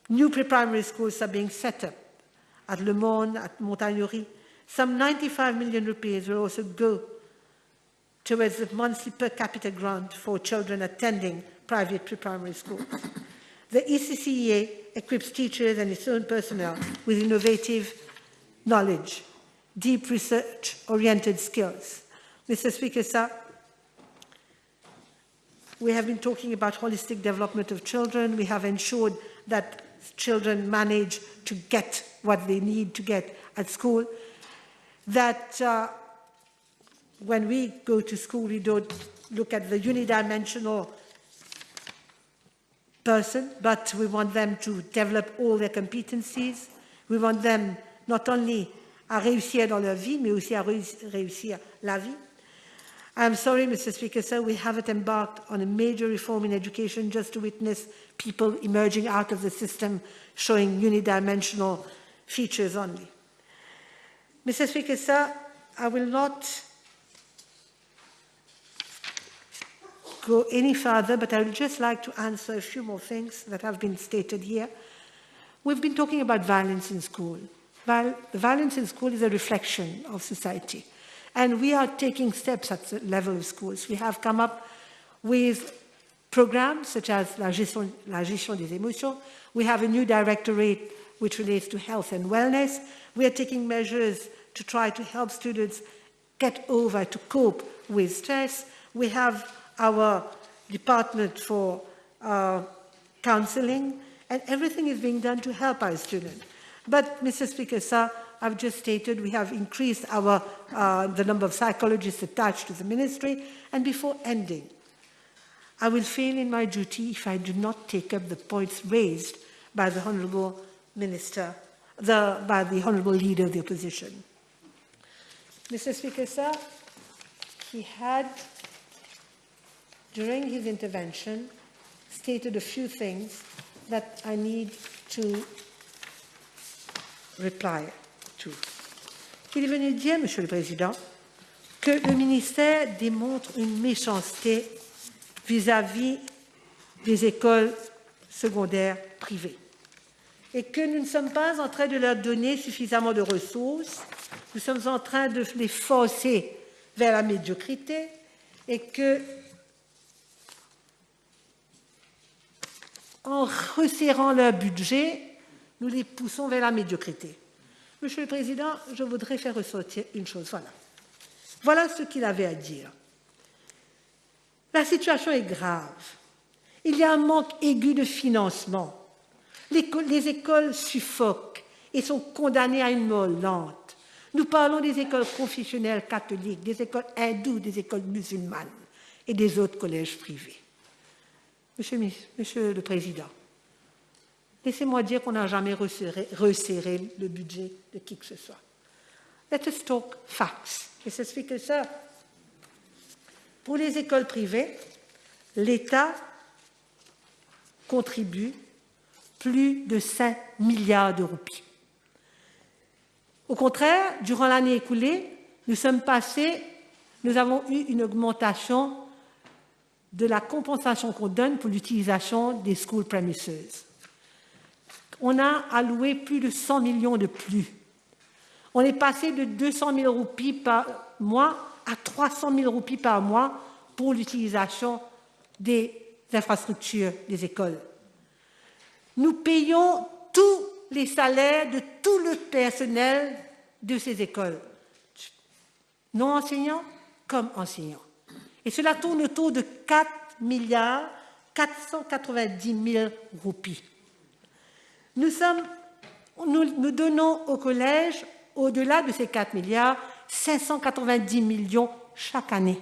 New pre-primary schools are being set up at Le Monde, at Montagnery. Some 95 million rupees will also go towards the monthly per capita grant for children attending private pre-primary schools. The ECCEA equips teachers and its own personnel with innovative knowledge, deep research-oriented skills. Mr. Speaker, sir, we have been talking about holistic development of children. We have ensured that children manage to get what they need to get at school, that when we go to school, we don't look at the unidimensional person, but we want them to develop all their competencies. We want them not only à réussir dans leur vie, mais aussi à réussir la vie. I'm sorry, Mr. Speaker, sir, we haven't embarked on a major reform in education just to witness people emerging out of the system showing unidimensional features only. Mr. Speaker, sir, I will not go any further, but I would just like to answer a few more things that have been stated here. We've been talking about violence in school. Violence in school is a reflection of society. And we are taking steps at the level of schools. We have come up with programs such as la gestion des émotions. We have a new directorate which relates to health and wellness. We are taking measures to try to help students get over, to cope with stress. We have our department for counseling, and everything is being done to help our students. But, Mr. Speaker, sir, I've just stated we have increased the number of psychologists attached to the ministry, and before ending, I will fail in my duty if I do not take up the points raised by the Honourable Minister, by the Honourable Leader of the Opposition. Mr. Speaker, sir, he had, during his intervention, stated a few things that I need to reply to. Il est venu dire, Monsieur le Président, que le ministère démontre une méchanceté vis-à-vis des écoles secondaires privées et que nous ne sommes pas en train de leur donner suffisamment de ressources, nous sommes en train de les forcer vers la médiocrité et que, en resserrant leur budget, nous les poussons vers la médiocrité. Monsieur le Président, je voudrais faire ressortir une chose. Voilà ce qu'il avait à dire. La situation est grave. Il y a un manque aigu de financement. Les écoles suffoquent et sont condamnées à une mort lente. Nous parlons des écoles confessionnelles catholiques, des écoles hindoues, des écoles musulmanes et des autres collèges privés. Monsieur le Président, laissez-moi dire qu'on n'a jamais resserré le budget de qui que ce soit. Let us talk facts. Mr. Speaker, sir, pour les écoles privées, l'État contribue plus de 5 milliards de roupies. Au contraire, durant l'année écoulée, nous avons eu une augmentation de la compensation qu'on donne pour l'utilisation des school premises. On a alloué plus de 100 millions de plus. On est passé de 200 000 roupies par mois à 300 000 roupies par mois pour l'utilisation des infrastructures des écoles. Nous payons tous les salaires de tout le personnel de ces écoles, non enseignants comme enseignants. Et cela tourne autour de 4 milliards 490 000 roupies. Nous donnons au collège, au-delà de ces 4 milliards, 590 millions chaque année.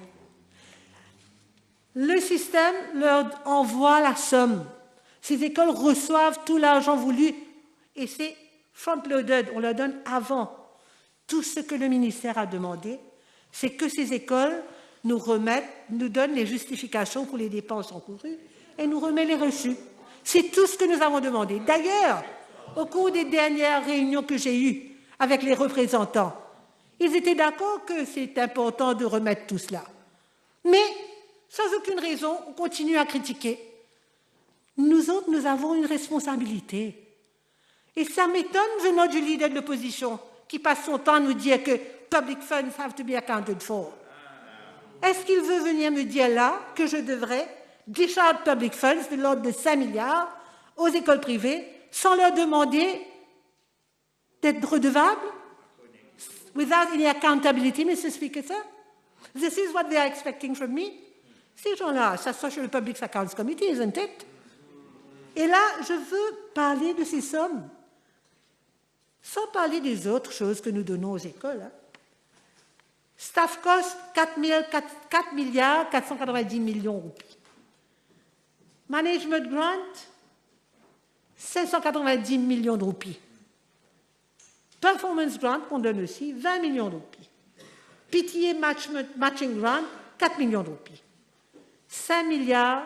Le système leur envoie la somme. Ces écoles reçoivent tout l'argent voulu et c'est front-loaded, on leur donne avant. Tout ce que le ministère a demandé, c'est que ces écoles nous donnent les justifications pour les dépenses encourues et nous remettent les reçus. C'est tout ce que nous avons demandé. D'ailleurs, au cours des dernières réunions que j'ai eues avec les représentants, ils étaient d'accord que c'est important de remettre tout cela. Mais, sans aucune raison, on continue à critiquer. Nous autres, nous avons une responsabilité. Et ça m'étonne venant du leader de l'opposition qui passe son temps à nous dire que public funds have to be accounted for. Est-ce qu'il veut venir me dire là que je devrais discharge public funds de l'ordre de 5 milliards aux écoles privées sans leur demander d'être redevables? Without any accountability, Mr. Speaker, sir? This is what they are expecting from me. Ces gens-là, ça soit sur le Public Accounts Committee, isn't it? Et là, je veux parler de ces sommes, sans parler des autres choses que nous donnons aux écoles. Hein. Staff cost, 4 milliards 490 millions de roupies. Management grant, 590 millions de roupies. Performance grant, qu'on donne aussi, 20 millions de roupies. PTA matching grant, 4 millions de roupies. 5 milliards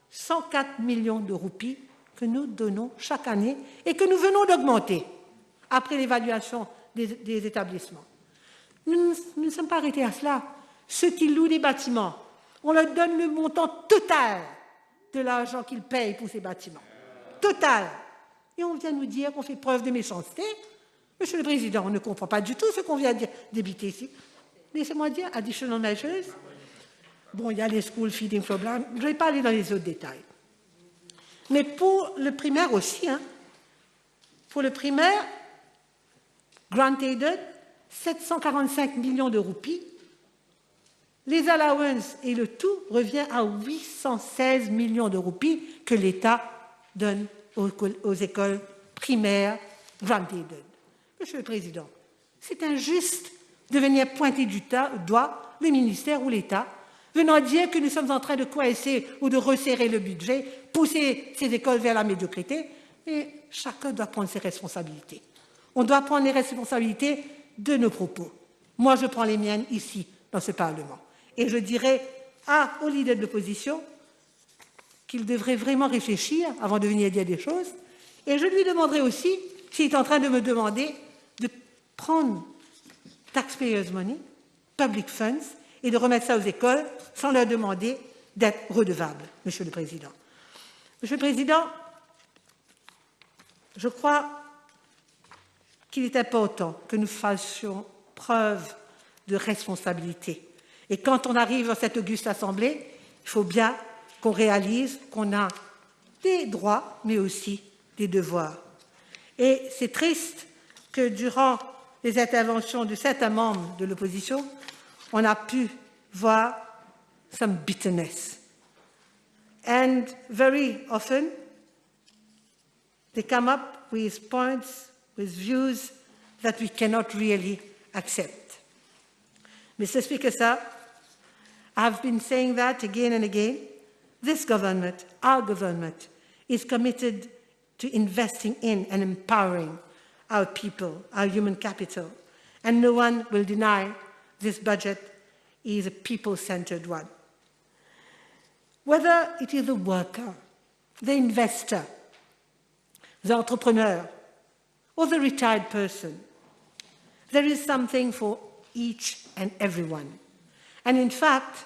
104 millions de roupies que nous donnons chaque année et que nous venons d'augmenter après l'évaluation des établissements. Nous ne sommes pas arrêtés à cela. Ceux qui louent des bâtiments, on leur donne le montant total de l'argent qu'ils payent pour ces bâtiments. Total. Et on vient nous dire qu'on fait preuve de méchanceté. Monsieur le Président, on ne comprend pas du tout ce qu'on vient de débiter ici. Laissez-moi dire, additional measures. Bon, il y a les school feeding programs. Je ne vais pas aller dans les autres détails. Mais pour le primaire aussi, hein, pour le primaire, grant-aided, 745 millions de roupies. Les allowances et le tout revient à 816 millions de roupies que l'État donne aux écoles primaires grant-aided. Monsieur le Président, c'est injuste de venir pointer du doigt le ministère ou l'État, venant dire que nous sommes en train de coincer ou de resserrer le budget, pousser ces écoles vers la médiocrité, mais chacun doit prendre ses responsabilités. On doit prendre les responsabilités de nos propos. Moi, je prends les miennes ici, dans ce Parlement. Et je dirais aux leaders de l'opposition qu'il devrait vraiment réfléchir avant de venir dire des choses. Et je lui demanderai aussi s'il est en train de me demander de prendre taxpayers' money, public funds, et de remettre ça aux écoles sans leur demander d'être redevables, Monsieur le Président. Monsieur le Président, je crois qu'il est important que nous fassions preuve de responsabilité. Et quand on arrive dans cette auguste assemblée, il faut bien qu'on réalise qu'on a des droits, mais aussi des devoirs. Et c'est triste que durant les interventions de certains membres de l'opposition, on a pu voir some bitterness. And very often, they come up with points, with views that we cannot really accept. Mr. Speaker, sir, I've been saying that again and again. This government, our government, is committed to investing in and empowering our people, our human capital. And no one will deny this budget is a people-centered one. Whether it is the worker, the investor, the entrepreneur, or the retired person. There is something for each and everyone. And in fact,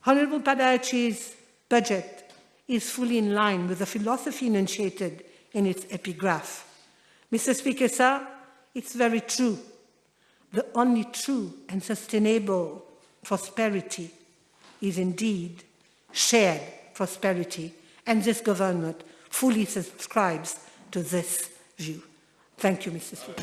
Honourable Padachi's budget is fully in line with the philosophy enunciated in its epigraph. Mr. Speaker, sir, it's very true. The only true and sustainable prosperity is indeed shared prosperity, and this government fully subscribes to this view. Thank you, Mr. Speaker.